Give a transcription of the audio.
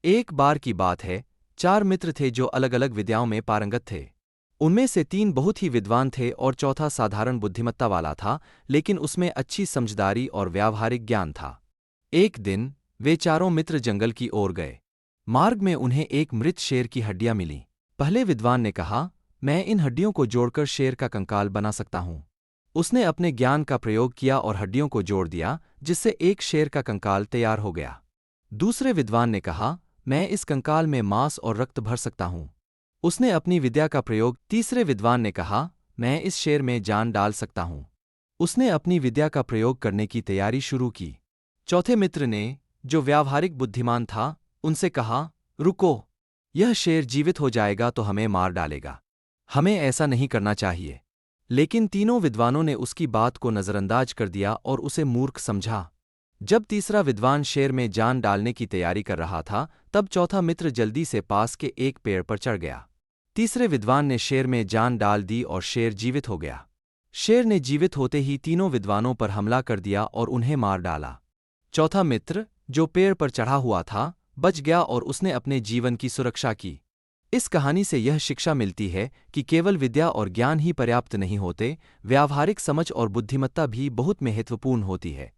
एक बार की बात है, चार मित्र थे जो अलग अलग विद्याओं में पारंगत थे। उनमें से तीन बहुत ही विद्वान थे और चौथा साधारण बुद्धिमत्ता वाला था, लेकिन उसमें अच्छी समझदारी और व्यावहारिक ज्ञान था। एक दिन वे चारों मित्र जंगल की ओर गए। मार्ग में उन्हें एक मृत शेर की हड्डियां मिलीं। पहले विद्वान ने कहा, मैं इन हड्डियों को जोड़कर शेर का कंकाल बना सकता हूं। उसने अपने ज्ञान का प्रयोग किया और हड्डियों को जोड़ दिया, जिससे एक शेर का कंकाल तैयार हो गया। दूसरे विद्वान ने कहा, मैं इस कंकाल में मांस और रक्त भर सकता हूं। उसने अपनी विद्या का प्रयोग। तीसरे विद्वान ने कहा, मैं इस शेर में जान डाल सकता हूं। उसने अपनी विद्या का प्रयोग करने की तैयारी शुरू की। चौथे मित्र ने, जो व्यावहारिक बुद्धिमान था, उनसे कहा, रुको, यह शेर जीवित हो जाएगा तो हमें मार डालेगा। हमें ऐसा नहीं करना चाहिए। लेकिन तीनों विद्वानों ने उसकी बात को नज़रअंदाज कर दिया और उसे मूर्ख समझा। जब तीसरा विद्वान शेर में जान डालने की तैयारी कर रहा था, तब चौथा मित्र जल्दी से पास के एक पेड़ पर चढ़ गया। तीसरे विद्वान ने शेर में जान डाल दी और शेर जीवित हो गया। शेर ने जीवित होते ही तीनों विद्वानों पर हमला कर दिया और उन्हें मार डाला। चौथा मित्र, जो पेड़ पर चढ़ा हुआ था, बच गया और उसने अपने जीवन की सुरक्षा की। इस कहानी से यह शिक्षा मिलती है कि केवल विद्या और ज्ञान ही पर्याप्त नहीं होते, व्यावहारिक समझ और बुद्धिमत्ता भी बहुत महत्वपूर्ण होती है।